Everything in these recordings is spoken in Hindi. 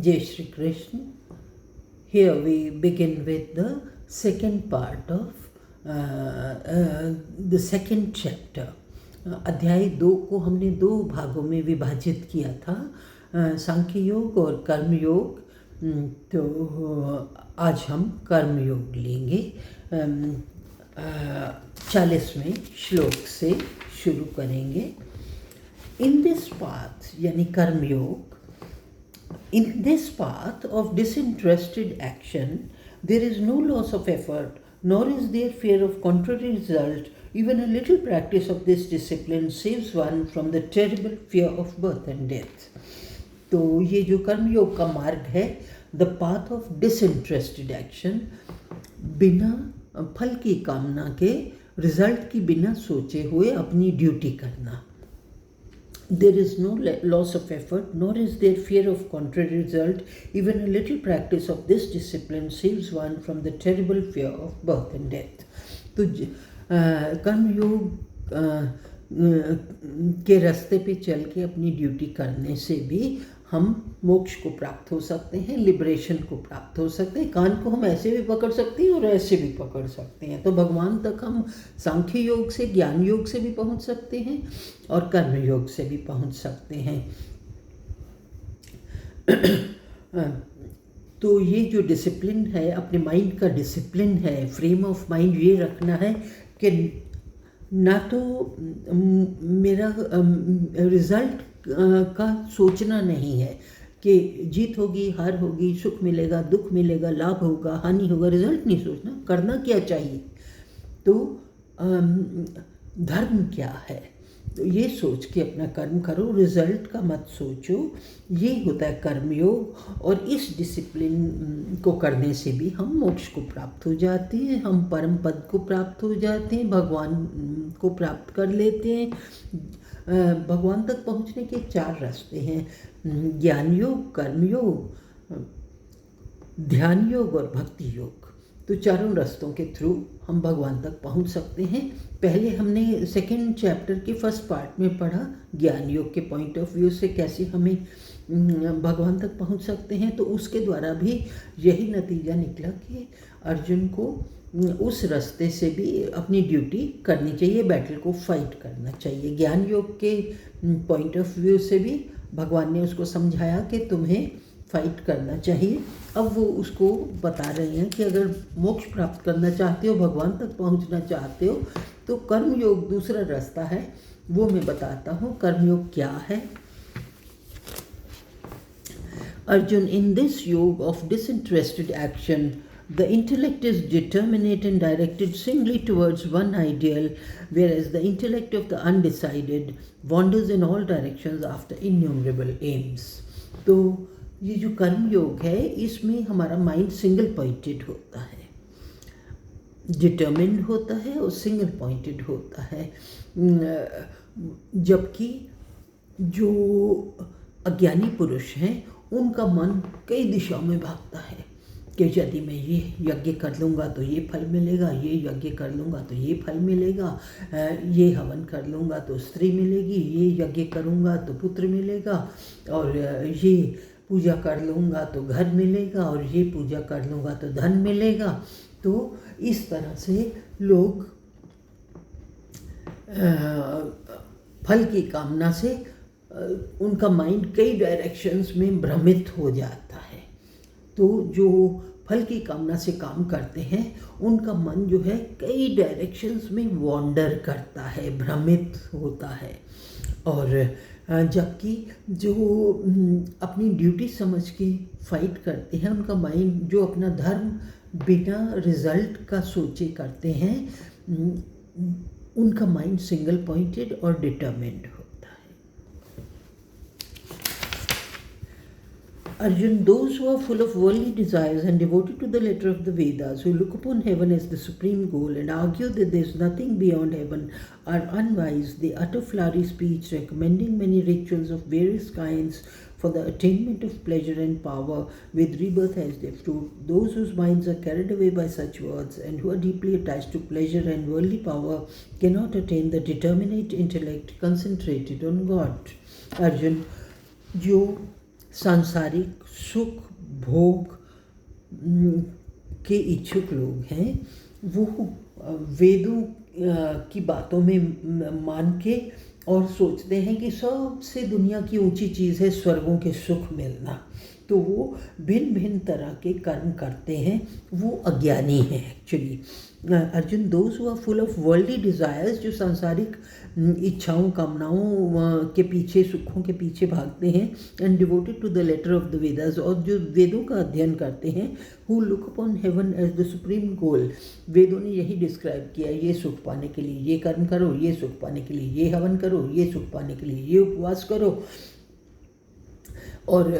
Jai Shri Krishna. Here we begin with the second part of the second chapter. अध्याय 2 को हमने 2 भागों में विभाजित किया था, सांख्य योग और कर्म योग। तो आज हम कर्म योग लेंगे। 40वें श्लोक से शुरू करेंगे। इन दिस पाथ यानी कर्म योग, in this path of disinterested action, there is no loss of effort, nor is there fear of contrary result. Even a little practice of this discipline saves one from the terrible fear of birth and death. तो ये जो कर्म योग का मार्ग है, the path of disinterested action, बिना फल की कामना के, रिजल्ट की बिना सोचे हुए अपनी ड्यूटी करना। There is no loss of effort, nor is there fear of contrary result. Even a little practice of this discipline saves one from the terrible fear of birth and death. तो कर्म योग के रास्ते पे चल के अपनी ड्यूटी करने से भी हम मोक्ष को प्राप्त हो सकते हैं, लिबरेशन को प्राप्त हो सकते हैं। कान को हम ऐसे भी पकड़ सकते हैं और ऐसे भी पकड़ सकते हैं। तो भगवान तक हम सांख्य योग से, ज्ञान योग से भी पहुंच सकते हैं और कर्म योग से भी पहुंच सकते हैं। तो ये जो डिसिप्लिन है, अपने माइंड का डिसिप्लिन है, फ्रेम ऑफ माइंड ये रखना है कि ना तो मेरा रिजल्ट का सोचना नहीं है कि जीत होगी, हार होगी, सुख मिलेगा, दुख मिलेगा, लाभ होगा, हानि होगा, रिजल्ट नहीं सोचना। करना क्या चाहिए, तो धर्म क्या है, तो ये सोच के अपना कर्म करो, रिजल्ट का मत सोचो। ये होता है कर्मयोग। और इस डिसिप्लिन को करने से भी हम मोक्ष को प्राप्त हो जाते हैं, हम परम पद को प्राप्त हो जाते हैं, भगवान को प्राप्त कर लेते हैं। भगवान तक पहुंचने के 4 रास्ते हैं, ज्ञान योग, कर्म योग, ध्यान योग और भक्ति योग। तो चारों रास्तों के थ्रू हम भगवान तक पहुंच सकते हैं। पहले हमने सेकेंड चैप्टर के फर्स्ट पार्ट में पढ़ा ज्ञान योग के पॉइंट ऑफ व्यू से कैसे हमें भगवान तक पहुंच सकते हैं। तो उसके द्वारा भी यही नतीजा निकला कि अर्जुन को उस रास्ते से भी अपनी ड्यूटी करनी चाहिए, बैटल को फाइट करना चाहिए। ज्ञान योग के पॉइंट ऑफ व्यू से भी भगवान ने उसको समझाया कि तुम्हें फाइट करना चाहिए। अब वो उसको बता रहे हैं कि अगर मोक्ष प्राप्त करना चाहते हो, भगवान तक पहुंचना चाहते हो, तो कर्म योग दूसरा रास्ता है, वो मैं बताता हूँ। कर्म योग क्या है? अर्जुन, इन दिस योग of disinterested action, the intellect is determinate and directed singly towards one ideal, whereas the intellect of the undecided wanders in all directions after innumerable aims. तो ये जो कर्म योग है, इसमें हमारा माइंड सिंगल पॉइंटेड होता है, डिटर्मिन्ड होता है और सिंगल पॉइंटेड होता है। जबकि जो अज्ञानी पुरुष हैं, उनका मन कई दिशाओं में भागता है कि यदि मैं ये यज्ञ कर लूँगा तो ये फल मिलेगा, ये यज्ञ कर लूँगा तो ये फल मिलेगा, ये हवन कर लूँगा तो स्त्री मिलेगी, ये यज्ञ करूँगा तो पुत्र मिलेगा, और ये पूजा कर लूँगा तो घर मिलेगा, और ये पूजा कर लूँगा तो धन मिलेगा। तो इस तरह से लोग फल की कामना से उनका माइंड कई डायरेक्शंस में भ्रमित हो जाता है। तो जो फल की कामना से काम करते हैं, उनका मन जो है कई डायरेक्शंस में वॉन्डर करता है, भ्रमित होता है। और जबकि जो अपनी ड्यूटी समझ के फाइट करते हैं, उनका माइंड जो अपना धर्म बिना रिजल्ट का सोचे करते हैं, उनका माइंड सिंगल पॉइंटेड और डिटरमिन्ड होता है। Arjun, those who are full of worldly desires and devoted to the letter of the Vedas, who look upon heaven as the supreme goal and argue that there is nothing beyond heaven, are unwise. They utter flowery speech, recommending many rituals of various kinds for the attainment of pleasure and power, with rebirth as their fruit. Those whose minds are carried away by such words and who are deeply attached to pleasure and worldly power cannot attain the determinate intellect concentrated on God. Arjun, जो सांसारिक सुख भोग के इच्छुक लोग हैं, वो वेदों की बातों में मान के और सोचते हैं कि सबसे दुनिया की ऊंची चीज़ है स्वर्गों के सुख मिलना, तो वो भिन्न भिन्न तरह के कर्म करते हैं, वो अज्ञानी हैं actually. Arjun, those who are full of worldly desires, जो सांसारिक इच्छाओं कामनाओं के पीछे, सुखों के पीछे भागते हैं, and devoted to the letter of the Vedas, और जो वेदों का अध्ययन करते हैं, who look upon heaven as the supreme goal. वेदों ने यही डिस्क्राइब किया, ये सुख पाने के लिए ये कर्म करो, ये सुख पाने के लिए ये हवन करो, ये सुख पाने के लिए ये उपवास करो, और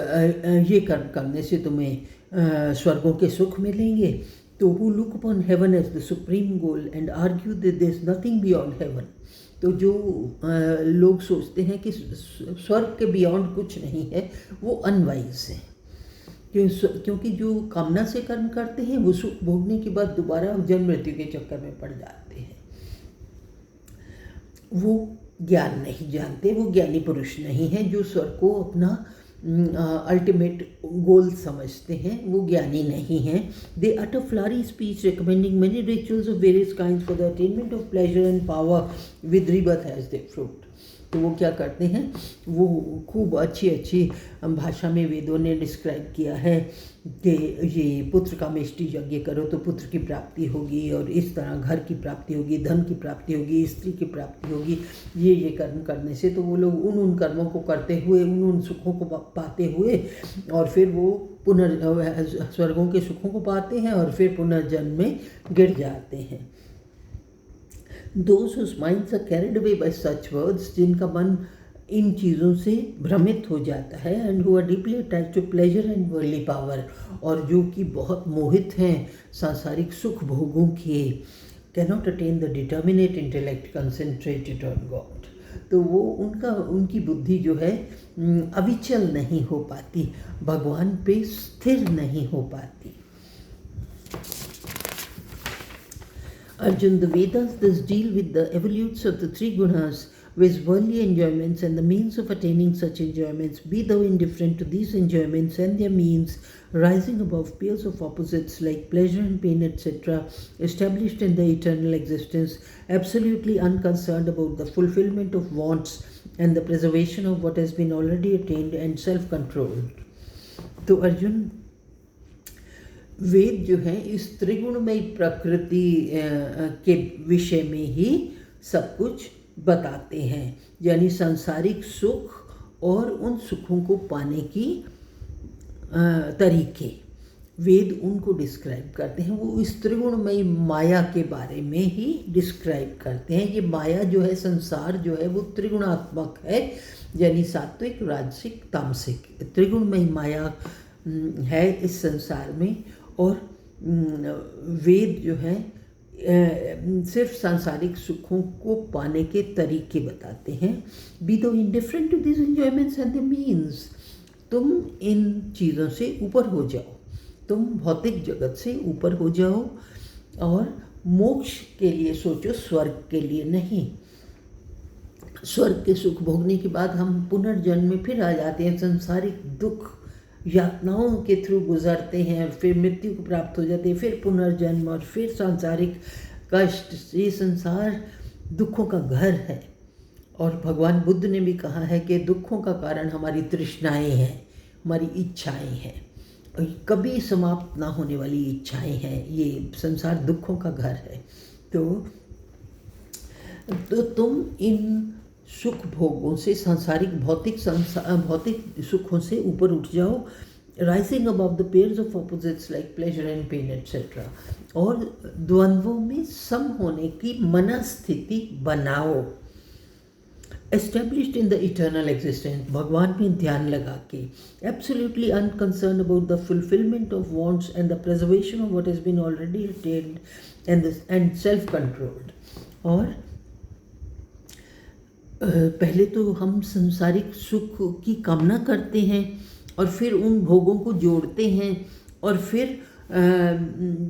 ये कर्म करने से तुम्हें स्वर्गों के सुख मिलेंगे। तो who look upon heaven as the supreme goal and argue that there is nothing beyond heaven. तो जो लोग सोचते हैं कि स्वर्ग के बियॉन्ड कुछ नहीं है, वो अनवाइज हैं, क्योंकि जो कामना से कर्म करते हैं वो सुख भोगने के बाद दोबारा जन्म मृत्यु के चक्कर में पड़ जाते हैं। वो ज्ञान नहीं जानते, वो ज्ञानी पुरुष नहीं है। जो स्वर्ग को अपना अल्टीमेट गोल समझते हैं, वो ज्ञानी नहीं हैं। They utter flowery speech recommending many rituals of various kinds for the attainment of pleasure and power with rebirth as their fruit. तो वो क्या करते हैं, वो खूब अच्छी अच्छी भाषा में वेदों ने डिस्क्राइब किया है कि ये पुत्र का मेष्टि यज्ञ करो तो पुत्र की प्राप्ति होगी, और इस तरह घर की प्राप्ति होगी, धन की प्राप्ति होगी, स्त्री की प्राप्ति होगी, ये कर्म करने से। तो वो लोग उन कर्मों को करते हुए, उन सुखों को पाते हुए, और फिर वो स्वर्गों के सुखों को पाते हैं, और फिर पुनर्जन्म में गिर जाते हैं। Those whose minds are carried away by such words, जिनका मन इन चीज़ों से भ्रमित हो जाता है, and who are deeply attached to pleasure and worldly power, और जो कि बहुत मोहित हैं सांसारिक सुख भोगों के, cannot attain the determinate intellect concentrated on God। तो वो उनकी बुद्धि जो है अविचल नहीं हो पाती, भगवान पे स्थिर नहीं हो पाती। Arjun, the Vedas thus deal with the evolutes of the three gunas, with worldly enjoyments and the means of attaining such enjoyments. Be thou indifferent to these enjoyments and their means, rising above pairs of opposites like pleasure and pain, etc., established in the eternal existence, absolutely unconcerned about the fulfillment of wants and the preservation of what has been already attained, and self-controlled. तो अर्जुन, वेद जो है इस त्रिगुणमयी प्रकृति के विषय में ही सब कुछ बताते हैं, यानी सांसारिक सुख और उन सुखों को पाने की तरीके वेद उनको डिस्क्राइब करते हैं। वो इस त्रिगुणमयी माया के बारे में ही डिस्क्राइब करते हैं। ये माया जो है, संसार जो है, वो त्रिगुणात्मक है, यानी सात्विक, राजसिक, तामसिक, त्रिगुणमयी माया है इस संसार में। और वेद जो है सिर्फ सांसारिक सुखों को पाने के तरीके बताते हैं। Be thou indifferent to this enjoyments and the means, तुम इन चीज़ों से ऊपर हो जाओ, तुम भौतिक जगत से ऊपर हो जाओ और मोक्ष के लिए सोचो, स्वर्ग के लिए नहीं। स्वर्ग के सुख भोगने के बाद हम पुनर्जन्म में फिर आ जाते हैं, सांसारिक दुख यातनाओं के थ्रू गुजरते हैं, फिर मृत्यु को प्राप्त हो जाते हैं, फिर पुनर्जन्म और फिर सांसारिक कष्ट। ये संसार दुखों का घर है, और भगवान बुद्ध ने भी कहा है कि दुखों का कारण हमारी तृष्णाएं हैं, हमारी इच्छाएं हैं, और कभी समाप्त ना होने वाली इच्छाएं हैं। ये संसार दुखों का घर है। तो तुम इन सुख भोगों से, सांसारिक भौतिक सुखों से ऊपर उठ जाओ, rising above the pairs of opposites like pleasure and pain etcetera, और द्वंद्वों में सम होने की मनस्थिति बनाओ। Established in the eternal existence, भगवान में ध्यान लगा के, absolutely unconcern about the fulfilment of wants and the preservation of what has been already attained and self controlled. और पहले तो हम सांसारिक सुख की कामना करते हैं, और फिर उन भोगों को जोड़ते हैं, और फिर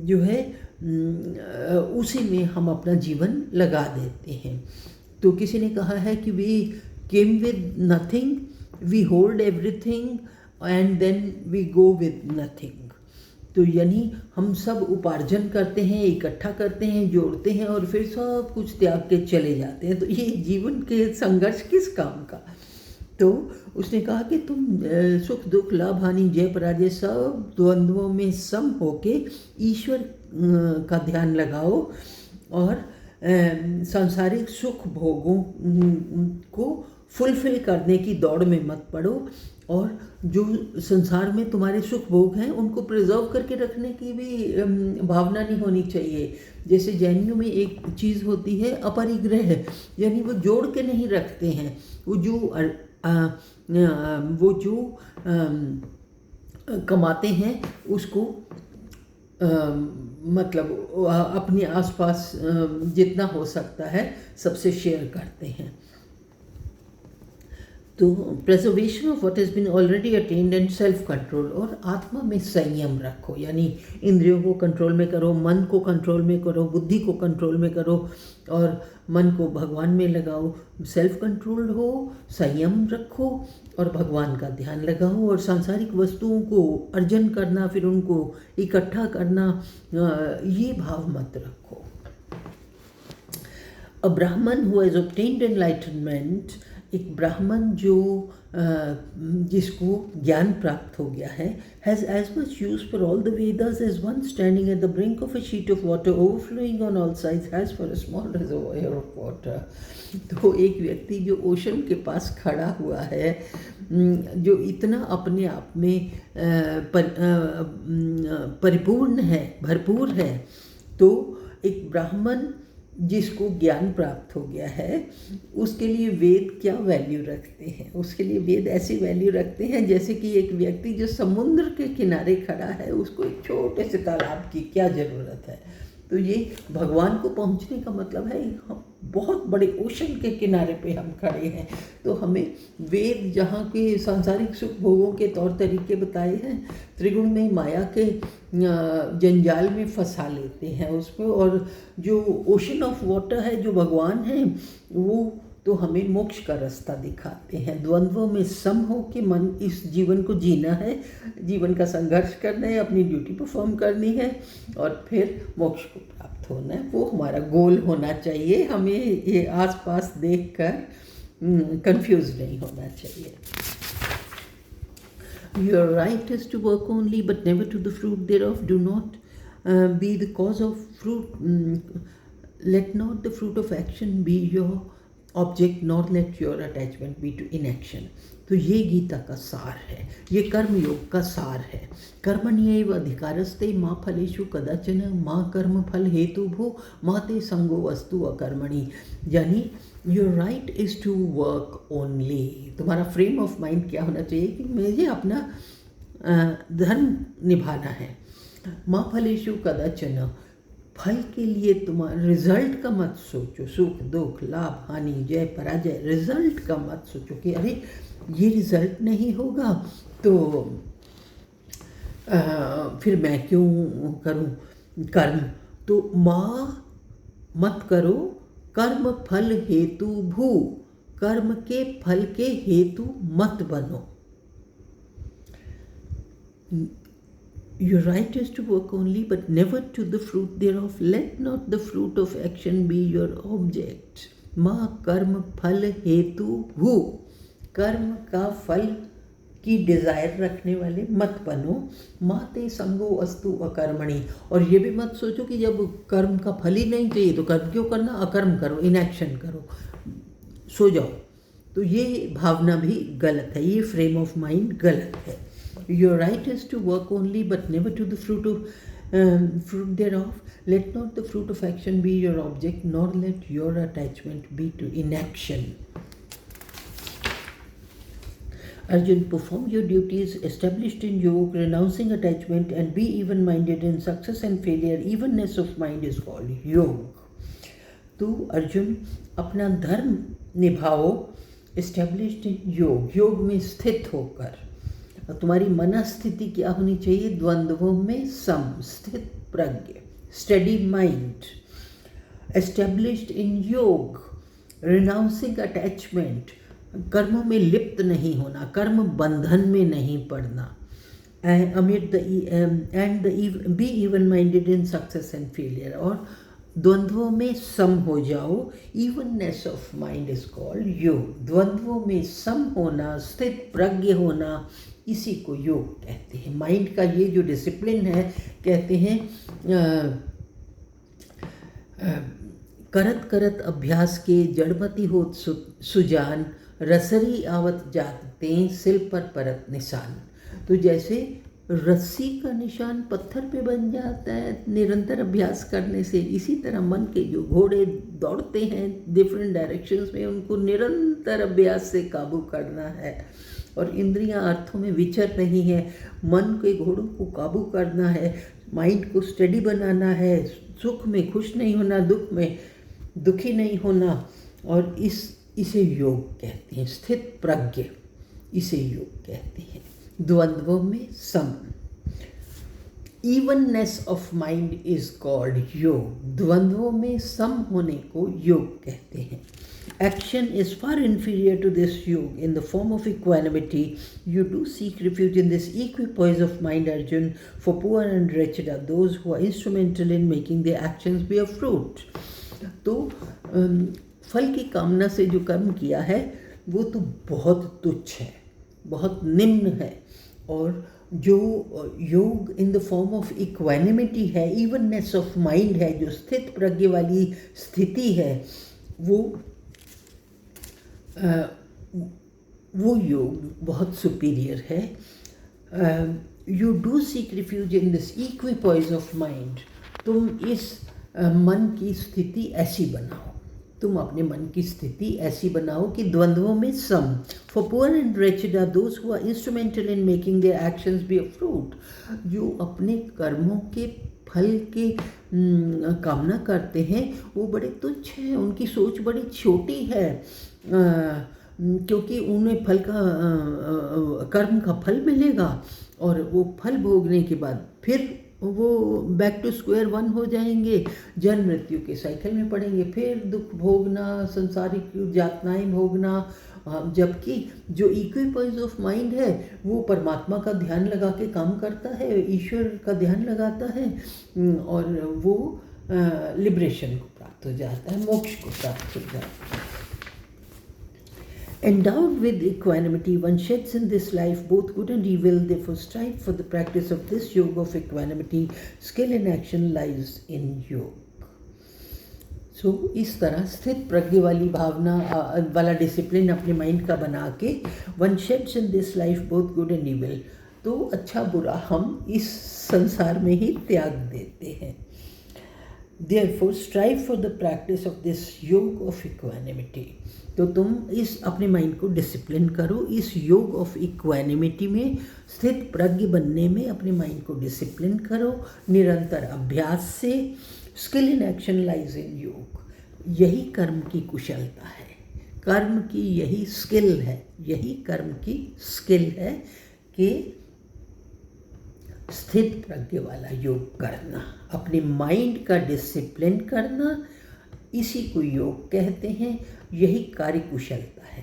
जो है उसी में हम अपना जीवन लगा देते हैं। तो किसी ने कहा है कि we came with nothing, we hold everything, and then we go with nothing. तो यानी हम सब उपार्जन करते हैं, इकट्ठा करते हैं, जोड़ते हैं और फिर सब कुछ त्याग के चले जाते हैं। तो ये जीवन के संघर्ष किस काम का? तो उसने कहा कि तुम सुख दुख लाभ हानि जय पराजय सब द्वंद्वों में सम होके ईश्वर का ध्यान लगाओ और सांसारिक सुख भोगों को फुलफिल करने की दौड़ में मत पड़ो, और जो संसार में तुम्हारे सुख भोग हैं उनको प्रिजर्व करके रखने की भी भावना नहीं होनी चाहिए। जैसे जैनियों में एक चीज़ होती है अपरिग्रह, यानी वो जोड़ के नहीं रखते हैं। वो जो कमाते हैं उसको मतलब अपने आसपास जितना हो सकता है सबसे शेयर करते हैं। तो preservation of what has been already attained and self control, और आत्मा में संयम रखो, यानी इंद्रियों को कंट्रोल में करो, मन को कंट्रोल में करो, बुद्धि को कंट्रोल में करो और मन को भगवान में लगाओ। सेल्फ कंट्रोल हो, संयम रखो और भगवान का ध्यान लगाओ, और सांसारिक वस्तुओं को अर्जन करना, फिर उनको इकट्ठा करना, ये भाव मत रखो। अ ब्राह्मण हु हैज़ ऑब्टेन्ड एनलाइटनमेंट, एक ब्राह्मण जो जिसको ज्ञान प्राप्त हो गया है, has as much use for all the Vedas as one standing at the brink of a sheet of water overflowing on all sides has for a small reservoir of water. तो एक व्यक्ति जो ओशन के पास खड़ा हुआ है, जो इतना अपने आप में परिपूर्ण है, भरपूर है, तो एक ब्राह्मण जिसको ज्ञान प्राप्त हो गया है उसके लिए वेद क्या वैल्यू रखते हैं? उसके लिए वेद ऐसी वैल्यू रखते हैं जैसे कि एक व्यक्ति जो समुद्र के किनारे खड़ा है, उसको एक छोटे से तालाब की क्या ज़रूरत है? तो ये भगवान को पहुंचने का मतलब है हम बहुत बड़े ओशन के किनारे पे हम खड़े हैं। तो हमें वेद जहाँ के सांसारिक सुख भोगों के तौर तरीके बताए हैं, त्रिगुण में माया के जंजाल में फंसा लेते हैं उसको, और जो ओशन ऑफ वाटर है जो भगवान है वो तो हमें मोक्ष का रास्ता दिखाते हैं। द्वंद्वों में सम हो के मन इस जीवन को जीना है, जीवन का संघर्ष करना है, अपनी ड्यूटी परफॉर्म करनी है और फिर मोक्ष को प्राप्त होना है। वो हमारा गोल होना चाहिए। हमें ये आसपास देखकर कंफ्यूज नहीं होना चाहिए। Your right is to work only, but never to the fruit thereof. Do not be the cause of fruit. Let not the fruit of action be your object, nor let your attachment be to inaction. तो ये गीता का सार है, ये कर्म योग का सार है। कर्मण्येव अधिकारस्ते माँ फलेषु कदाचन माँ कर्म फल हेतु भो माँ ते संगो वस्तु अकर्मणि। यानी your right is to work only. तुम्हारा फ्रेम ऑफ माइंड क्या होना चाहिए कि मुझे अपना धर्म निभाना है। माँ फलेषु कदाचन, फल के लिए तुम्हारा रिजल्ट का मत सोचो। सुख दुख लाभ हानि जय पराजय, रिजल्ट का मत सोचो कि अरे ये रिजल्ट नहीं होगा तो फिर मैं क्यों करूं कर्म। तो माँ मत करो, कर्म फल हेतु भू, कर्म के फल के हेतु मत बनो। Your right is to work only, but never to the fruit thereof. Let not the fruit of action be your object. माँ कर्म फल हेतु भू, कर्म का फल की डिज़ायर रखने वाले मत बनो। माँ ते संगो अस्तु अकर्मणि, और ये भी मत सोचो कि जब कर्म का फल ही नहीं चाहिए तो कर्म क्यों करना, अकर्म करो, इनएक्शन करो, सो जाओ। तो ये भावना भी गलत है, ये फ्रेम ऑफ माइंड गलत है। Your right is to work only, but never to the fruit thereof. Let not the fruit of action be your object, nor let your attachment be to inaction. Arjun, perform your duties established in yoga, renouncing attachment, and be even-minded in success and failure. Evenness of mind is called yoga. तो अर्जुन अपना धर्म निभाओ established in योग, योग में स्थित होकर। तुम्हारी मनस्थिति क्या होनी चाहिए? द्वंद्वों में सम, स्थित प्रज्ञ, स्टडी माइंड, एस्टेब्लिश्ड इन योग, रिनाउंसिंग अटैचमेंट, कर्मों में लिप्त नहीं होना, कर्म बंधन में नहीं पड़ना। Be even minded in success and failure, और द्वंद्वों में सम हो जाओ। Evenness of mind is called yoga. द्वंद्वों में सम होना, स्थित प्रज्ञ होना, इसी को योग कहते हैं। माइंड का ये जो डिसिप्लिन है, कहते हैं करत करत अभ्यास के जड़मति होत सुजान, रसरी आवत जाते सिल पर परत निशान। तो जैसे रस्सी का निशान पत्थर पे बन जाता है निरंतर अभ्यास करने से, इसी तरह मन के जो घोड़े दौड़ते हैं डिफरेंट डायरेक्शंस में, उनको निरंतर अभ्यास से काबू करना है। और इंद्रियां अर्थों में विचर रही हैं, मन के घोड़ों को काबू करना है, माइंड को स्टडी बनाना है, सुख में खुश नहीं होना, दुख में दुखी नहीं होना। और इसे योग कहते हैं, स्थित प्रज्ञ, इसे योग कहते हैं। द्वंद्वों में सम, evenness of mind is called yoga. द्वंद्वों में सम होने को योग कहते हैं। Action is far inferior to this yoga. In the form of equanimity, you do seek refuge in this equipoise of mind, Arjun, for poor and wretched are those who are instrumental in making their actions bear fruit. तो फल की कामना से जो कर्म किया है वो तो बहुत तुच्छ है, बहुत निम्न है। और जो योग in the form of equanimity है, इवननेस ऑफ माइंड है, जो स्थित प्रज्ञ वाली स्थिति है, वो योग बहुत सुपीरियर है। You do seek refuge in this equipoise of mind. तुम इस मन की स्थिति ऐसी बनाओ, तुम अपने मन की स्थिति ऐसी बनाओ कि द्वंद्वों में सम। For poor and wretched are those who are instrumental in making their actions be a fruit. जो अपने कर्मों के फल के कामना करते हैं वो बड़े तुच्छ हैं, उनकी सोच बड़ी छोटी है, क्योंकि उन्हें फल का कर्म का फल मिलेगा और वो फल भोगने के बाद फिर वो बैक टू स्क्वायर वन हो जाएंगे, जन्म मृत्यु के साइकिल में पड़ेंगे, फिर दुख भोगना, संसारिक यातनाएं भोगना। जबकि जो इक्विपॉइज ऑफ माइंड है वो परमात्मा का ध्यान लगा के काम करता है, ईश्वर का ध्यान लगाता है और वो लिबरेशन को प्राप्त हो जाता है, मोक्ष को प्राप्त हो जाता है। Endowed with equanimity, one sheds in this life both good and evil. Therefore, strive for the practice of this yoga of equanimity. Skill in action lies in yoga. So, इस तरह स्थित प्रज्ञ वाली भावना वाला डिसिप्लिन अपने माइंड का बना के one sheds in this life both good and evil. तो अच्छा बुरा हम इस संसार में ही त्याग देते हैं। Therefore, strive for the practice of this yoga of equanimity. तो तुम इस अपने माइंड को डिसिप्लिन करो, इस योग ऑफ इक्वानिमिटी में स्थित प्रज्ञ बनने में अपने माइंड को डिसिप्लिन करो निरंतर अभ्यास से। Skill in action lies in योग। यही कर्म की कुशलता है, कर्म की यही स्किल है, यही कर्म की स्किल है कि स्थित प्रज्ञ वाला योग करना, अपने माइंड का डिसिप्लिन करना, इसी को योग कहते हैं। यही कार्य कुशलता है।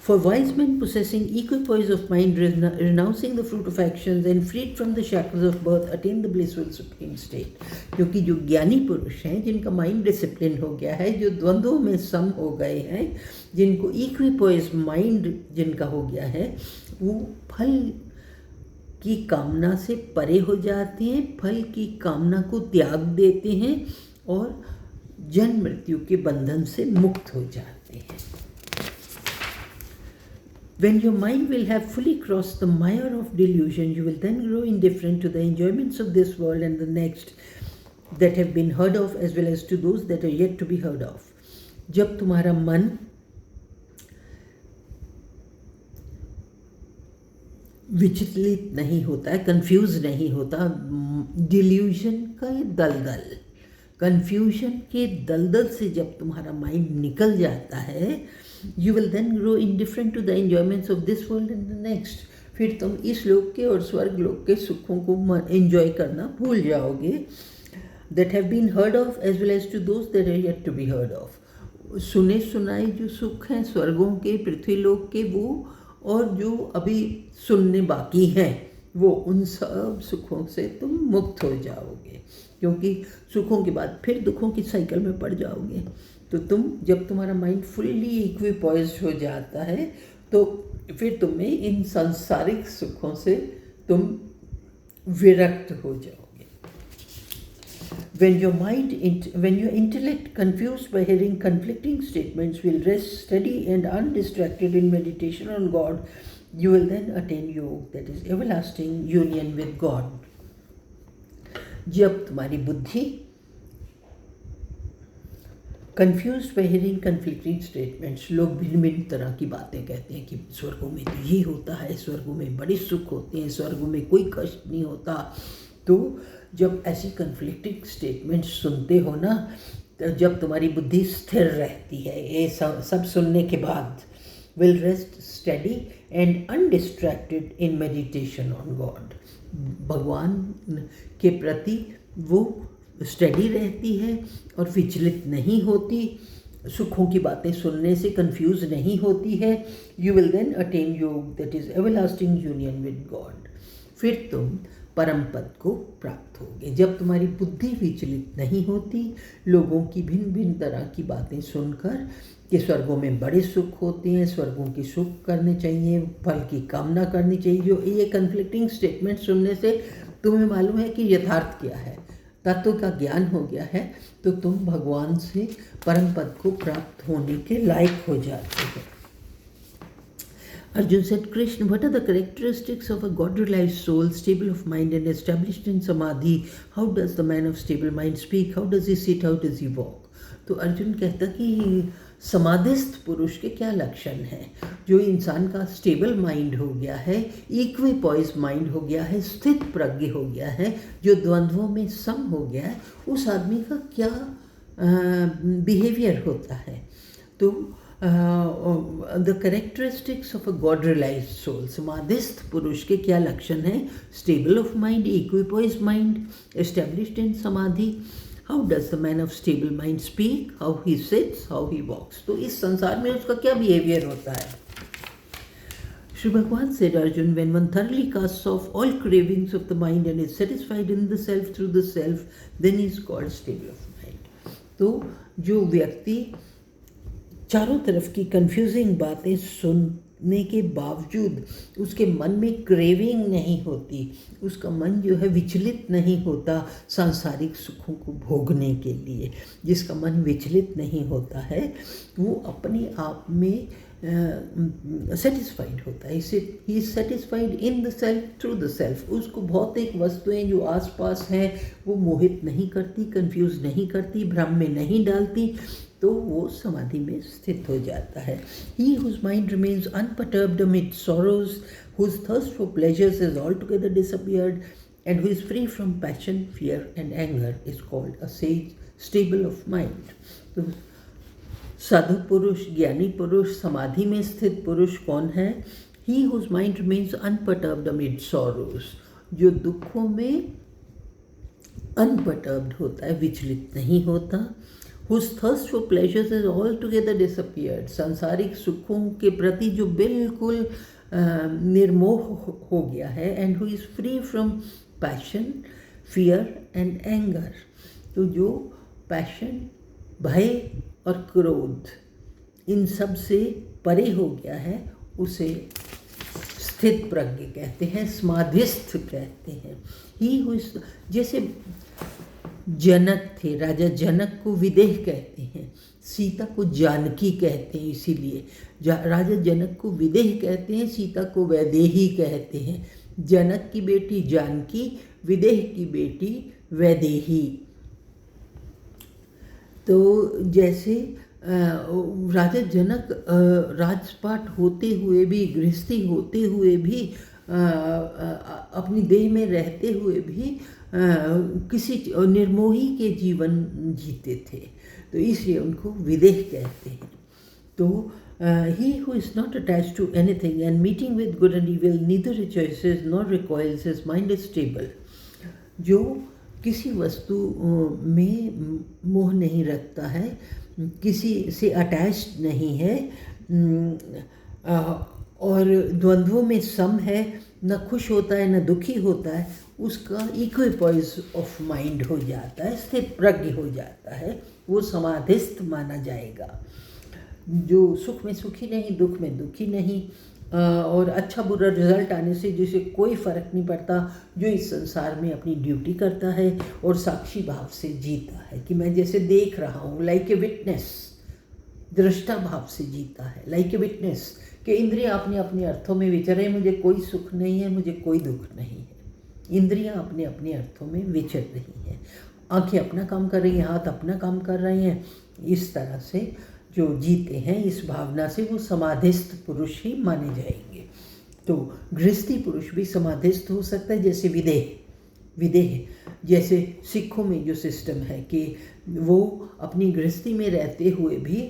For wise men possessing equipoise of mind, renouncing the fruit of actions and freed from the shackles of birth, attain the blissful supreme state. क्योंकि जो ज्ञानी पुरुष हैं, जिनका माइंड डिसिप्लिन हो गया है, जो द्वंद्वों में सम हो गए हैं, जिनको इक्विपोइज माइंड जिनका हो गया है, वो फल की कामना से परे हो जाते हैं, फल की कामना को त्याग देते हैं और जन्म मृत्यु के बंधन से मुक्त हो जाते हैं। When your mind will have fully crossed the mire of delusion, you will then grow indifferent to the enjoyments of this world and the next that have been heard of, as well as to those that are yet to be heard of. जब तुम्हारा मन विचलित नहीं होता है, कंफ्यूज नहीं होता, डिल्यूजन का ये दलदल, कन्फ्यूजन के दलदल से जब तुम्हारा माइंड निकल जाता है, you will then grow indifferent to the enjoyments of this world and the next. फिर तुम इस लोक के और स्वर्ग लोक के सुखों को एंजॉय करना भूल जाओगे। That have been heard of as well as to those that are yet to be heard of. सुने सुनाए जो सुख हैं स्वर्गों के, पृथ्वीलोक के, वो और जो अभी सुनने बाकी हैं वो, उन सब सुखों से तुम मुक्त हो जाओगे, क्योंकि सुखों के बाद फिर दुखों की साइकिल में पड़ जाओगे। तो तुम जब तुम्हारा माइंड फुल्ली इक्विपॉइज्ड हो जाता है तो फिर तुम्हें इन सांसारिक सुखों से तुम विरक्त हो जाओगे। When your intellect, confused by hearing conflicting statements, will rest steady and undistracted in meditation on God, you will then attain yoga, that is everlasting union with God. जब तुम्हारी बुद्धि confused by hearing conflicting statements, लोग भिन्न भिन्न तरह की बातें कहते हैं कि स्वर्गों में तो ये होता है, स्वर्गों में बड़े सुख होते हैं, स्वर्गों में कोई कष्ट नहीं होता। तो जब ऐसी कन्फ्लिक्टिंग स्टेटमेंट्स सुनते हो ना, तो जब तुम्हारी बुद्धि स्थिर रहती है ये सब सुनने के बाद, will rest study and undistracted in meditation on God, भगवान के प्रति वो स्टडी रहती है और विचलित नहीं होती, सुखों की बातें सुनने से कंफ्यूज नहीं होती है। यू विल देन अटेन योग, that is everlasting union with God. फिर तुम परम पद को प्राप्त होगे। जब तुम्हारी बुद्धि विचलित नहीं होती लोगों की भिन्न भिन्न तरह की बातें सुनकर कि स्वर्गों में बड़े सुख होते हैं, स्वर्गों की सुख करने चाहिए, फल की कामना करनी चाहिए, जो ये कन्फ्लिक्टिंग स्टेटमेंट सुनने से तुम्हें मालूम है कि यथार्थ क्या है, तत्व का ज्ञान हो गया है, तो तुम भगवान से परम पद को प्राप्त होने के लायक हो जाते हो। Arjun said, Krishna, what are the characteristics of a God-realized soul, stable of mind and established in samadhi? How does the man of stable mind speak? How does he sit? How does he walk? तो अर्जुन कहता कि समाधिस्थ पुरुष के क्या लक्षण हैं। जो इंसान का स्टेबल माइंड हो गया है, इक्विपॉइज माइंड हो गया है, स्थित प्रज्ञ हो गया है, जो द्वंद्वों में सम हो गया है, उस आदमी का क्या बिहेवियर होता है। तो the characteristics of a god realised soul, समाधिस्थ पुरुष के क्या लक्षण हैं। Stable of mind, equipoise mind, established in samadhi. How does the man of stable mind speak, how he sits, how he walks. तो इस संसार में उसका क्या बिहेवियर होता है। श्री भगवान said, Arjun, when one thoroughly casts off all cravings of the mind and is satisfied in the self through the self, then he is called stable of mind. तो जो व्यक्ति चारों तरफ की कंफ्यूजिंग बातें सुनने के बावजूद उसके मन में क्रेविंग नहीं होती, उसका मन जो है विचलित नहीं होता सांसारिक सुखों को भोगने के लिए, जिसका मन विचलित नहीं होता है वो अपने आप में सेटिस्फाइड होता है। He is satisfied in the self through the self. उसको भौतिक वस्तुएं जो आसपास हैं वो मोहित नहीं करती, कंफ्यूज नहीं करती, भ्रम में नहीं डालती, तो वो समाधि में स्थित हो जाता है। He whose mind remains unperturbed amid sorrows, whose thirst for pleasures is altogether disappeared, and who is free from passion, fear and anger is called a sage, stable of mind. तो साधु पुरुष, ज्ञानी पुरुष, समाधि में स्थित पुरुष कौन है। He whose mind remains unperturbed amid sorrows, जो दुखों में unperturbed होता है, विचलित नहीं होता। Whose thirst for pleasures is altogether disappeared, सांसारिक सुखों के प्रति जो बिल्कुल निर्मोह हो गया है। And who is free from passion, fear and anger, तो जो पैशन, भय और क्रोध इन सब से परे हो गया है उसे स्थित प्रज्ञ कहते हैं, समाधिस्थ कहते हैं। ही who is, जैसे जनक थे, राजा जनक को विदेह कहते हैं, सीता को जानकी कहते हैं, इसीलिए राजा जनक को विदेह कहते हैं, सीता को वैदेही कहते हैं। जनक की बेटी जानकी, विदेह की बेटी वैदेही। तो जैसे राजा जनक राजपाट होते हुए भी, गृहस्थी होते हुए भी, अपनी देह में रहते हुए भी किसी निर्मोही के जीवन जीते थे, तो इसलिए उनको विदेह कहते हैं। तो he who is not attached to anything and meeting with good and evil neither rejoices nor recoils, his mind is stable। जो किसी वस्तु में मोह नहीं रखता है, किसी से अटैच्ड नहीं है, और द्वंद्वों में सम है, न खुश होता है न दुखी होता है, उसका इक्विपोइस ऑफ माइंड हो जाता है, स्थित प्रज्ञ हो जाता है, वो समाधिस्थ माना जाएगा। जो सुख में सुखी नहीं, दुख में दुखी नहीं, और अच्छा बुरा रिजल्ट आने से जिसे कोई फ़र्क नहीं पड़ता, जो इस संसार में अपनी ड्यूटी करता है और साक्षी भाव से जीता है कि मैं जैसे देख रहा हूँ, लाइक ए विटनेस, दृष्टा भाव से जीता है, लाइक ए विटनेस, कि इंद्रियां अपने अपने अर्थों में विचरे, मुझे कोई सुख नहीं है, मुझे कोई दुख नहीं है, इंद्रियां अपने अपने अर्थों में विचर रही हैं, आंखें अपना काम कर रही हैं, हाथ अपना काम कर रहे हैं। इस तरह से जो जीते हैं इस भावना से, वो समाधिस्थ पुरुष ही माने जाएंगे। तो गृहस्थी पुरुष भी समाधिस्थ हो सकता है, जैसे विदेह जैसे सिखों में जो सिस्टम है कि वो अपनी गृहस्थी में रहते हुए भी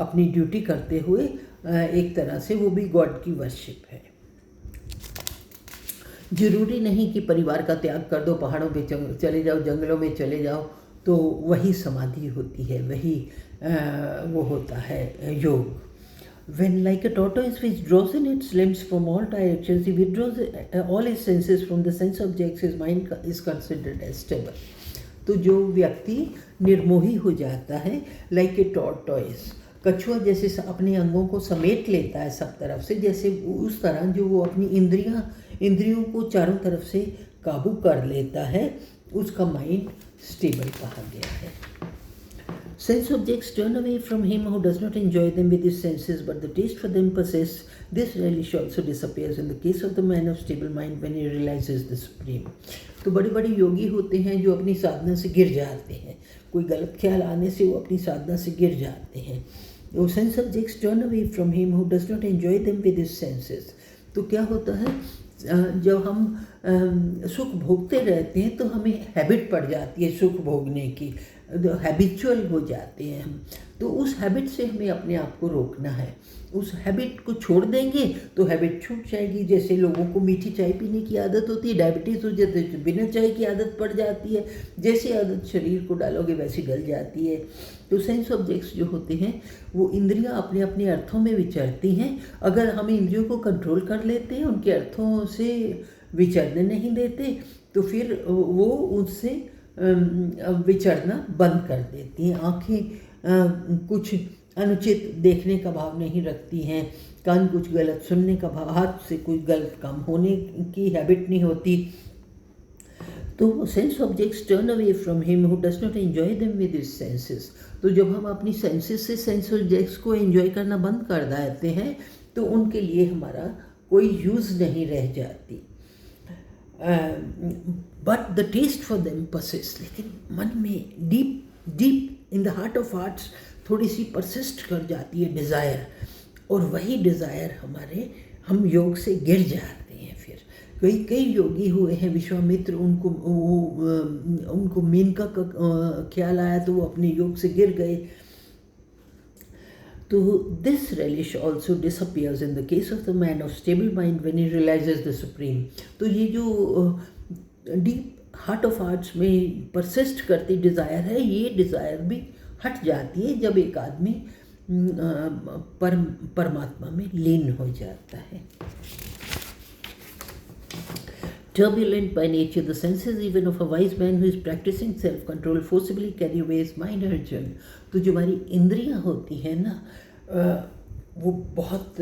अपनी ड्यूटी करते हुए एक तरह से वो भी गॉड की वर्शिप है। जरूरी नहीं कि परिवार का त्याग कर दो, पहाड़ों पे चले जाओ, जंगलों में चले जाओ, तो वही समाधि होती है, वही वो होता है योग। When like a tortoise which draws in its limbs from all directions, he withdraws all his senses from the sense objects, his mind is considered as stable. तो जो व्यक्ति निर्मोही हो जाता है, लाइक ए टॉर्टॉइस, कछुआ जैसे अपने अंगों को समेट लेता है सब तरफ से, जैसे उस तरह जो वो अपनी इंद्रियों को चारों तरफ से काबू कर लेता है, उसका माइंड स्टेबल कहा गया है। Sense objects turn away from him who does not enjoy them with his senses, but the taste for them persists. This relish also disappears in the case of the man of stable mind when he realizes the supreme. तो बड़े बड़े योगी होते हैं जो अपनी साधना से गिर जाते हैं, कोई गलत ख्याल आने से वो अपनी साधना से गिर जाते हैं। वो sense objects turn away from him who does not enjoy them with his senses. तो क्या होता है, जब हम सुख भोगते रहते हैं तो हमें हैबिट पड़ जाती है सुख भोगने की, हैबिचुअल हो जाते हैं हम, तो उस हैबिट से हमें अपने आप को रोकना है। उस हैबिट को छोड़ देंगे तो हैबिट छूट जाएगी। जैसे लोगों को मीठी चाय पीने की आदत होती है, डायबिटीज़ हो जाती है, बिना चाय की आदत पड़ जाती है, जैसे आदत शरीर को डालोगे वैसी गल जाती है। तो सेंस ऑब्जेक्ट्स जो होते हैं वो इंद्रियां अपने अपने अर्थों में विचरती हैं। अगर हम इंद्रियों को कंट्रोल कर लेते हैं, उनके अर्थों से विचरने नहीं देते, तो फिर वो उनसे विचरना बंद कर देती हैं। आँखें कुछ अनुचित देखने का भाव नहीं रखती हैं, कान कुछ गलत सुनने का भाव, हाथ से कोई गलत काम होने की हैबिट नहीं होती। तो sense objects turn away from him who does not enjoy them with his senses. तो जब हम अपनी सेंसेस से सेंस ऑब्जेक्ट्स को एंजॉय करना बंद कर देते हैं तो उनके लिए हमारा कोई यूज़ नहीं रह जाती। But the taste for them persist, लेकिन मन में deep in the heart of hearts थोड़ी सी परसिस्ट कर जाती है डिज़ायर, और वही डिज़ायर हम योग से गिर जाते हैं। फिर कई योगी हुए हैं, विश्वामित्र, उनको मेनका का ख्याल आया तो वो अपने योग से गिर गए। तो this relish also disappears in the case of the man of stable mind when he realizes the supreme. तो ये जो डीप हार्ट ऑफ हार्ट्स में परसिस्ट करती डिज़ायर है, ये डिज़ायर भी हट जाती है जब एक आदमी परमात्मा में लीन हो जाता है। Turbulent by nature, the senses even of a wise man who is practicing self-control forcibly carry away his mind, Arjun. तो जो हमारी इंद्रियां होती हैं ना, वो बहुत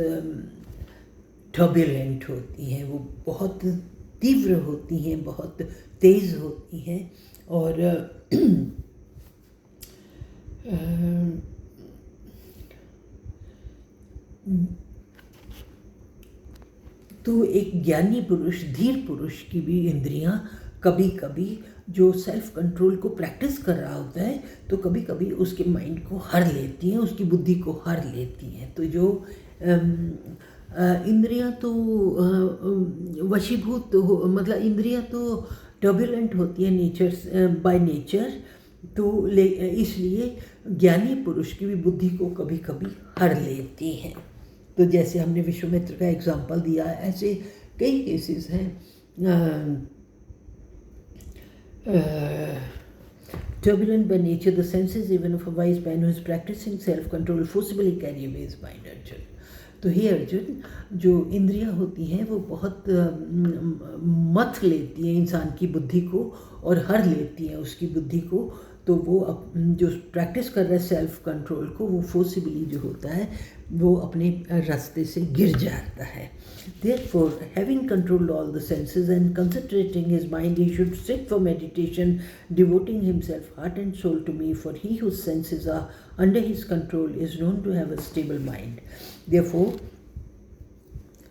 टर्बुलेंट होती हैं, वो बहुत तीव्र होती हैं, बहुत तेज़ होती हैं, और तो एक ज्ञानी पुरुष, धीर पुरुष की भी इंद्रियां कभी कभी, जो सेल्फ कंट्रोल को प्रैक्टिस कर रहा होता है, तो कभी कभी उसके माइंड को हर लेती हैं, उसकी बुद्धि को हर लेती हैं। तो जो इंद्रियां तो वशीभूत हो, मतलब इंद्रियां तो टर्बुलेंट होती हैं नेचर, बाय नेचर, तो इसलिए ज्ञानी पुरुष की भी बुद्धि को कभी कभी हर लेती हैं। तो जैसे हमने विश्वामित्र का एग्जाम्पल दिया, ऐसे कई केसेस हैं। Turbulent by nature, the senses even of a wise man who is practicing self-control forcibly carry away his mind, Arjun. तो हे अर्जुन, जो इंद्रियां होती हैं वो बहुत मथ लेती हैं इंसान की बुद्धि को और हर लेती हैं उसकी बुद्धि को। तो वो जो प्रैक्टिस कर रहा है सेल्फ कंट्रोल को, वो फोर्सिबली जो होता है वो अपने रास्ते से गिर जाता है। Therefore, having controlled all the senses and concentrating his mind, he should sit for meditation, devoting himself heart and soul to me, for he whose senses are under his control is known to have a stable mind. Therefore,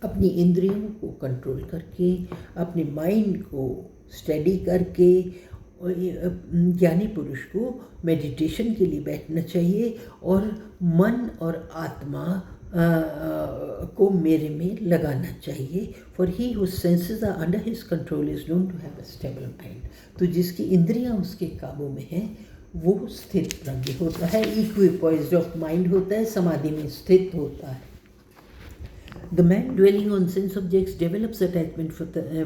अपनी इंद्रियों को कंट्रोल करके, अपने माइंड को स्टडी करके, ज्ञानी पुरुष को मेडिटेशन के लिए बैठना चाहिए और मन और आत्मा को मेरे में लगाना चाहिए। For he whose senses are under his control is known to have a stable mind. तो जिसकी इंद्रियां उसके काबू में हैं वो स्थित प्रज्ञ होता है, इक्विपॉइज्ड ऑफ माइंड होता है, समाधि में स्थित होता है। The man dwelling on sense objects develops attachment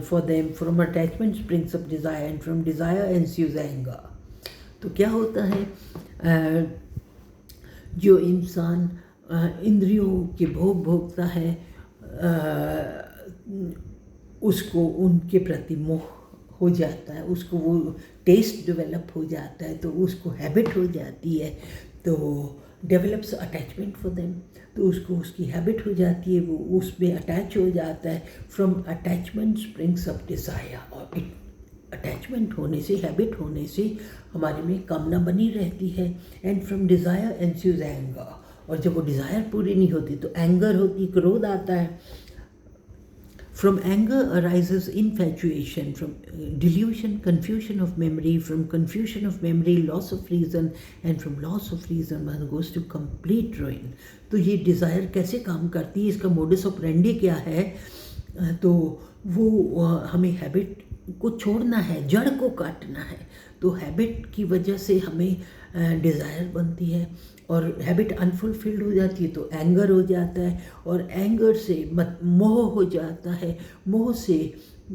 for them. From attachment springs up desire, and from desire ensues anger. तो क्या होता है, जो इंसान इंद्रियों के भोग भोगता है उसको उनके प्रति मोह हो जाता है, उसको वो टेस्ट डेवलप हो जाता है, तो उसको हैबिट हो जाती है, तो डेवलप्स अटैचमेंट फॉर देम, तो उसको उसकी हैबिट हो जाती है, वो उसमें अटैच हो जाता है। From attachment springs up desire, और अटैचमेंट होने से, हैबिट होने से हमारे में कामना बनी रहती है। एंड फ्रॉम डिज़ायर एंस्यूज एंगर, और जब वो डिज़ायर पूरी नहीं होती तो एंगर होती, क्रोध आता है। From anger arises infatuation, from delusion, confusion of memory, from confusion of memory, loss of reason, and from loss of reason one goes to complete ruin. तो ये डिज़ायर कैसे काम करती है, इसका मोडस ऑपरेंडी क्या है, तो वो हमें हैबिट को छोड़ना है, जड़ को काटना है। तो हैबिट की वजह से हमें डिज़ायर बनती है, और हैबिट अनफुलफिल्ड हो जाती है तो एंगर हो जाता है, और एंगर से मोह हो जाता है, मोह से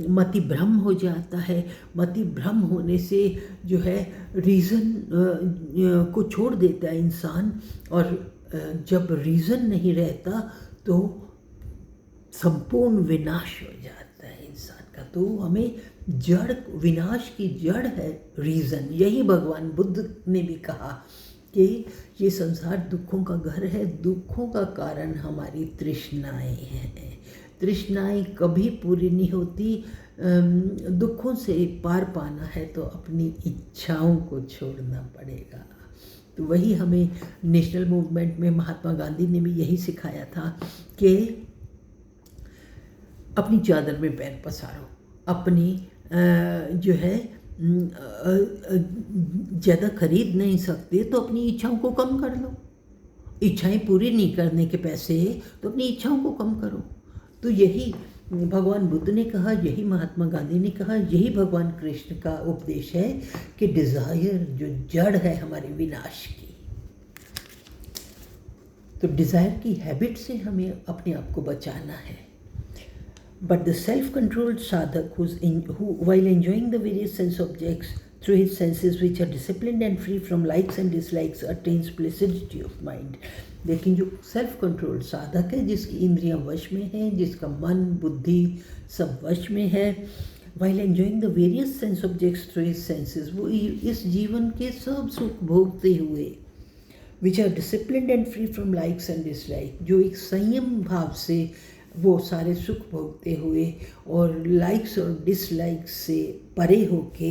मति भ्रम हो जाता है, मति भ्रम होने से जो है रीज़न को छोड़ देता है इंसान, और जब रीज़न नहीं रहता तो संपूर्ण विनाश हो जाता है इंसान का। तो हमें जड़, विनाश की जड़ है रीज़न। यही भगवान बुद्ध ने भी कहा कि ये संसार दुखों का घर है, दुखों का कारण हमारी तृष्णाएं हैं, तृष्णाएं कभी पूरी नहीं होती। दुखों से पार पाना है तो अपनी इच्छाओं को छोड़ना पड़ेगा। तो वही हमें नेशनल मूवमेंट में महात्मा गांधी ने भी यही सिखाया था कि अपनी चादर में पैर पसारो, अपनी जो है ज़्यादा खरीद नहीं सकते तो अपनी इच्छाओं को कम कर लो। इच्छाएं पूरी नहीं करने के पैसे तो अपनी इच्छाओं को कम करो। तो यही भगवान बुद्ध ने कहा, यही महात्मा गांधी ने कहा, यही भगवान कृष्ण का उपदेश है कि डिज़ायर जो जड़ है हमारे विनाश की, तो डिज़ायर की हैबिट से हमें अपने आप को बचाना है। But the self-controlled sadhak who, while enjoying the various sense objects through his senses which are disciplined and free from likes and dislikes, attains placidity of mind. लेकिन जो सेल्फ कंट्रोल्ड साधक है, जिसकी इंद्रियां वश में हैं, जिसका मन बुद्धि सब वश में है, while enjoying the various sense objects through his senses, वो इस जीवन के सब सुख भोगते हुए, which are disciplined and free from likes and dislikes, जो एक संयम भाव से वो सारे सुख भोगते हुए और लाइक्स और डिसलाइक्स से परे होके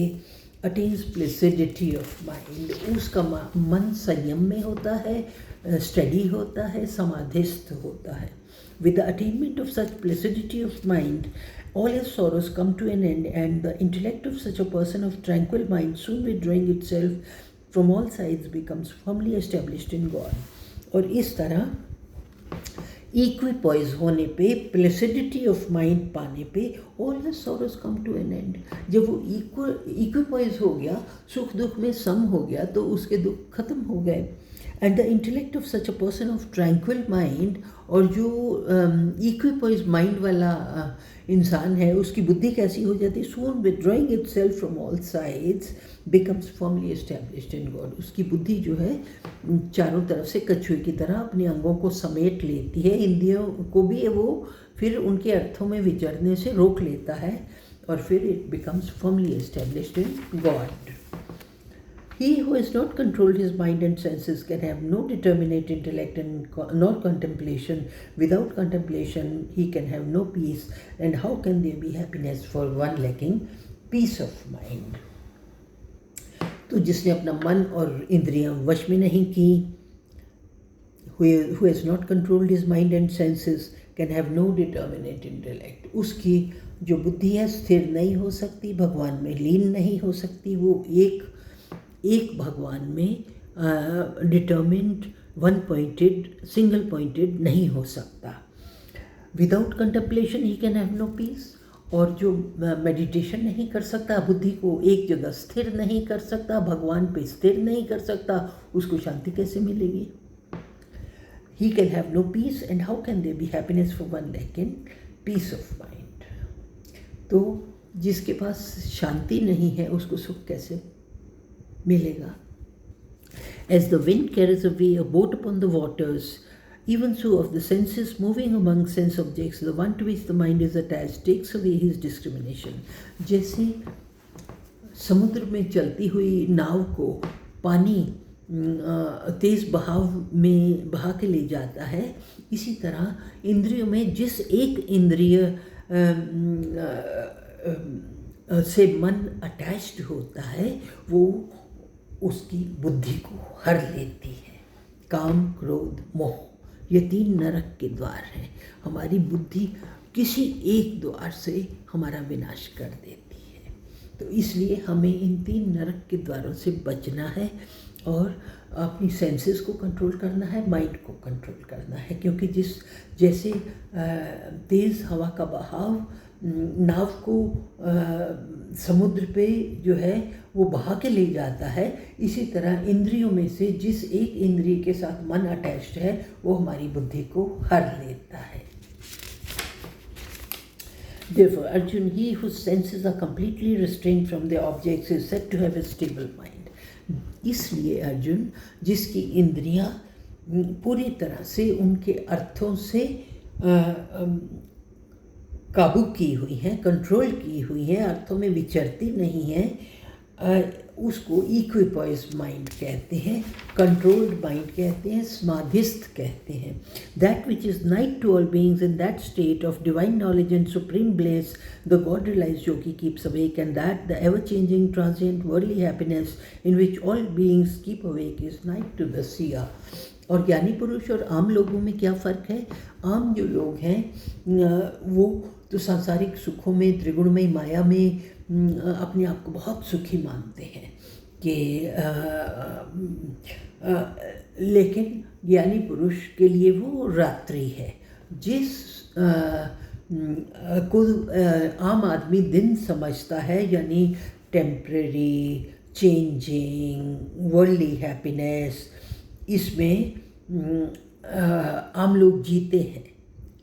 अटेन्स प्लेसिडिटी ऑफ माइंड, उसका मन संयम में होता है, स्टडी होता है, समाधिस्थ होता है। With the attainment of such placidity of mind all his sorrows come to an end, and the intellect of such a person of tranquil mind, soon withdrawing itself from all sides, becomes firmly established in God. और इस तरह इक्विपॉइज होने पे, प्लेसिडिटी ऑफ माइंड पाने पे, all his sorrows come to an end. जब वो इक्विपॉइज हो गया, सुख दुख में सम हो गया, तो उसके दुख खत्म हो गए। And the intellect of such a person of tranquil mind, और जो इक्विपोइज माइंड वाला इंसान है, उसकी बुद्धि कैसी हो जाती है? Soon withdrawing itself from all sides becomes firmly established in god. उसकी बुद्धि जो है चारों तरफ से कछुए की तरह अपने अंगों को समेट लेती है, इंद्रियों को भी वो फिर उनके अर्थों में विचरने से रोक लेता है, और फिर it becomes firmly established in God. He who has not controlled his mind and senses can have no determinate intellect and nor contemplation. Without contemplation, he can have no peace. And how can there be happiness for one lacking peace of mind? तो जिसने अपना मन और इंद्रियां वश में नहीं की, who has not controlled his mind and senses can have no determinate intellect. उसकी जो बुद्धि है स्थिर नहीं हो सकती, भगवान में लीन नहीं हो सकती, वो एक भगवान में determined, one pointed, single pointed नहीं हो सकता। Without contemplation he can have no peace, और जो मेडिटेशन नहीं कर सकता, बुद्धि को एक जगह स्थिर नहीं कर सकता, भगवान पे स्थिर नहीं कर सकता, उसको शांति कैसे मिलेगी? He can have no peace, and how can there be happiness for one lacking peace of mind? तो जिसके पास शांति नहीं है, उसको सुख कैसे मिलेगा? As the wind carries away a boat upon the waters, even so of the senses moving among sense objects, the one to which the mind is attached takes away his discrimination. जैसे समुद्र में चलती हुई नाव को पानी तेज बहाव में बहा के ले जाता है, इसी तरह इंद्रियों में जिस एक इंद्रिय से मन अटैच्ड होता है, वो उसकी बुद्धि को हर लेती है। काम, क्रोध, मोह, ये 3 नरक के द्वार हैं। हमारी बुद्धि किसी एक द्वार से हमारा विनाश कर देती है। तो इसलिए हमें इन 3 नरक के द्वारों से बचना है, और अपनी सेंसेस को कंट्रोल करना है, माइंड को कंट्रोल करना है, क्योंकि जैसे तेज़ हवा का बहाव नाव को समुद्र पे जो है वो बहा के ले जाता है, इसी तरह इंद्रियों में से जिस एक इंद्रिय के साथ मन अटैच्ड है, वो हमारी बुद्धि को हर लेता है। Therefore, Arjun, he whose senses are completely restrained from their objects is said to have a stable mind. इसलिए अर्जुन, जिसकी इंद्रियां पूरी तरह से उनके अर्थों से काबू की हुई हैं, कंट्रोल की हुई हैं, अर्थों में विचरती नहीं हैं, उसको इक्विपॉइज माइंड कहते हैं, कंट्रोल्ड माइंड कहते हैं, समाधिस्थ कहते हैं। That which is night to all beings in that state of divine knowledge and supreme bliss the God realise yogi keeps awake, and that the ever changing transient worldly happiness in which all beings keep awake is night to the seer. और ज्ञानी पुरुष और आम लोगों में क्या फ़र्क है? आम जो लोग हैं वो तो सांसारिक सुखों में, त्रिगुणमयी माया में अपने आप को बहुत सुखी मानते हैं कि लेकिन ज्ञानी पुरुष के लिए वो रात्रि है। जिस को आम आदमी दिन समझता है, यानी टेम्परेरी, चेंजिंग, वर्ल्डली हैप्पीनेस, इसमें आम लोग जीते हैं।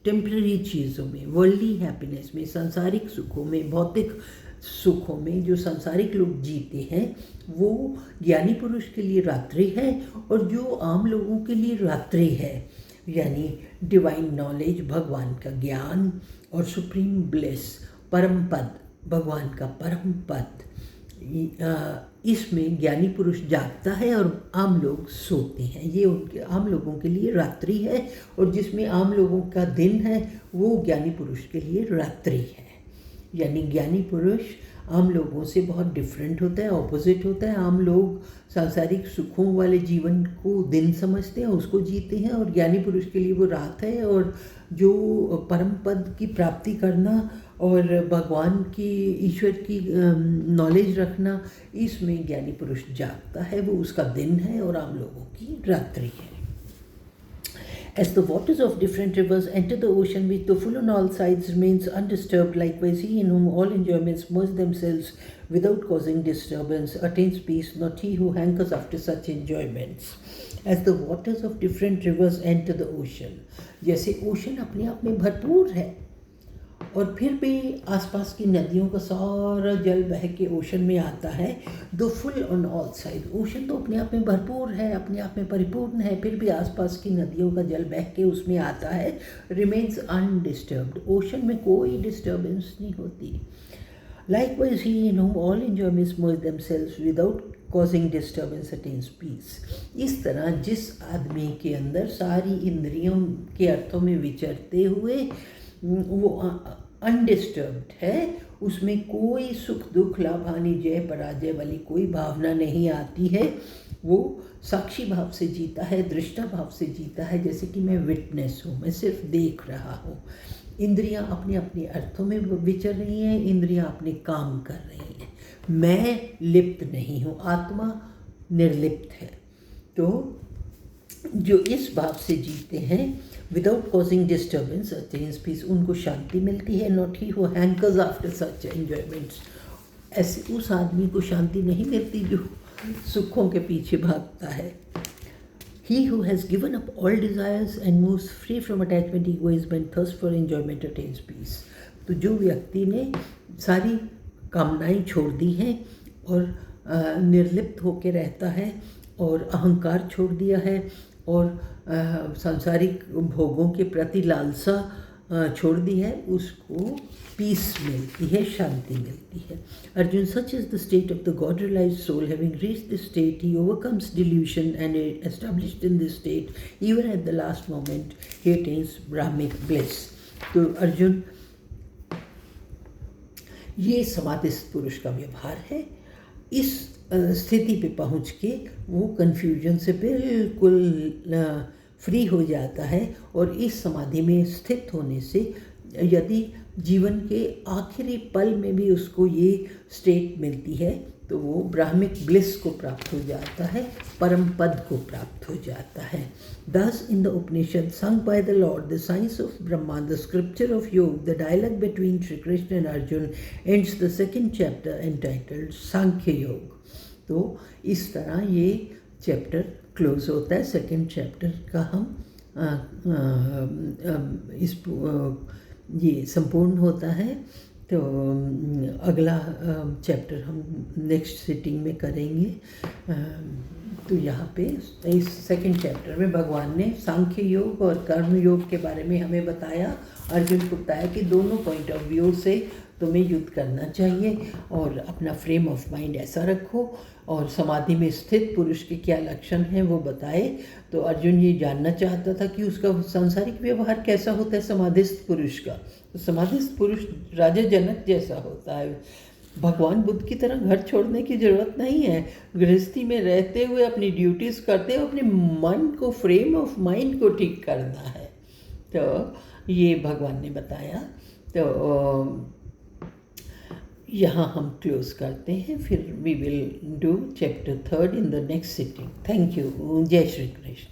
टेम्पररी चीज़ों में, वर्ल्डली हैप्पीनेस में, सांसारिक सुखों में, भौतिक सुखों में जो सांसारिक लोग जीते हैं, वो ज्ञानी पुरुष के लिए रात्रि है, और जो आम लोगों के लिए रात्रि है, यानी डिवाइन नॉलेज, भगवान का ज्ञान, और सुप्रीम ब्लेस, परम पद, भगवान का परम पद, इसमें ज्ञानी पुरुष जागता है और आम लोग सोते हैं। ये उनके आम लोगों के लिए रात्रि है, और जिसमें आम लोगों का दिन है, वो ज्ञानी पुरुष के लिए रात्रि है। यानी ज्ञानी पुरुष आम लोगों से बहुत डिफरेंट होता है, ऑपोजिट होता है। आम लोग सांसारिक सुखों वाले जीवन को दिन समझते हैं, उसको जीते हैं, और ज्ञानी पुरुष के लिए वो रात है। और जो परम पद की प्राप्ति करना और भगवान की, ईश्वर की नॉलेज रखना, इसमें ज्ञानी पुरुष जागता है, वो उसका दिन है, और आम लोगों की रात्रि है। As the waters of different rivers enter the ocean, which though full on all sides remains undisturbed, likewise he in whom all enjoyments merge themselves without causing disturbance attains peace, not he who hankers after such enjoyments. As the waters of different rivers enter the ocean, जैसे ओशन अपने आप में भरपूर है और फिर भी आसपास की नदियों का सारा जल बह के ओशन में आता है, दो full on all side, ocean तो अपने आप में भरपूर है, अपने आप में परिपूर्ण है, फिर भी आसपास की नदियों का जल बह के उसमें आता है, रिमेन्स अनडिस्टर्ब्ड, ओशन में कोई डिस्टर्बेंस नहीं होती. Likewise, he in whom all enjoyments merge themselves without causing disturbance attains peace. इस तरह जिस आदमी के अंदर सारी इंद्रियों के अर्थों में विचरते हुए वो अनडिस्टर्ब्ड है, उसमें कोई सुख दुख लाभ हानि जय पराजय वाली कोई भावना नहीं आती है, वो साक्षी भाव से जीता है, दृष्टा भाव से जीता है, जैसे कि मैं विटनेस हूँ, मैं सिर्फ देख रहा हूँ. इंद्रियां अपने अपने अर्थों में विचर रही हैं, इंद्रियां अपने काम कर रही हैं, मैं लिप्त नहीं हूँ, आत्मा निर्लिप्त है. तो जो इस भाव से जीते हैं, without causing disturbance attains peace, उनको शांति मिलती है. Not he who hankers after such enjoyments, ऐसे उस आदमी को शांति नहीं मिलती जो सुखों के पीछे भागता है. He who has given up all desires and moves free from attachment, egoism and thirst for enjoyment attains peace. तो जो व्यक्ति ने सारी कामनाएं छोड़ दी हैं और निर्लिप्त होकर रहता है और अहंकार छोड़ दिया है और सांसारिक भोगों के प्रति लालसा छोड़ दी है, उसको पीस मिलती है, शांति मिलती है. Arjun, such is the state of the god realised soul. Having reached this state he overcomes delusion and established in this state even at the last moment he attains Brahmic bliss. तो अर्जुन, ये समाधिस्थ पुरुष का व्यवहार है. इस स्थिति पे पहुँच के वो कन्फ्यूजन से बिल्कुल फ्री हो जाता है और इस समाधि में स्थित होने से यदि जीवन के आखिरी पल में भी उसको ये स्टेट मिलती है तो वो ब्राह्मिक ब्लिस को प्राप्त हो जाता है, परम पद को प्राप्त हो जाता है. Thus in the Upanishad sung by the Lord, the science of Brahma, the scripture of Yoga, the dialogue between Shri Krishna and Arjun ends the second chapter entitled Sankhya Yoga. तो इस तरह ये चैप्टर क्लोज होता है. सेकेंड चैप्टर का हम ये संपूर्ण होता है. तो अगला चैप्टर हम नेक्स्ट सिटिंग में करेंगे. तो यहाँ पे इस सेकेंड चैप्टर में भगवान ने सांख्य योग और कर्म योग के बारे में हमें बताया. अर्जुन को बताया कि दोनों पॉइंट ऑफ व्यू से तुम्हें युद्ध करना चाहिए और अपना फ्रेम ऑफ माइंड ऐसा रखो और समाधि में स्थित पुरुष के क्या लक्षण हैं वो बताए. तो अर्जुन ये जानना चाहता था कि उसका सांसारिक व्यवहार कैसा होता है समाधिस्थ पुरुष का. तो समाधिस्थ पुरुष राजा जनक जैसा होता है. भगवान बुद्ध की तरह घर छोड़ने की ज़रूरत नहीं है. गृहस्थी में रहते हुए अपनी ड्यूटीज़ करते हुए अपने मन को, फ्रेम ऑफ माइंड को ठीक करना है. तो ये भगवान ने बताया. तो यहाँ हम क्लोज करते हैं, फिर we will do chapter 3 in the next sitting. Thank you. जय श्री कृष्ण.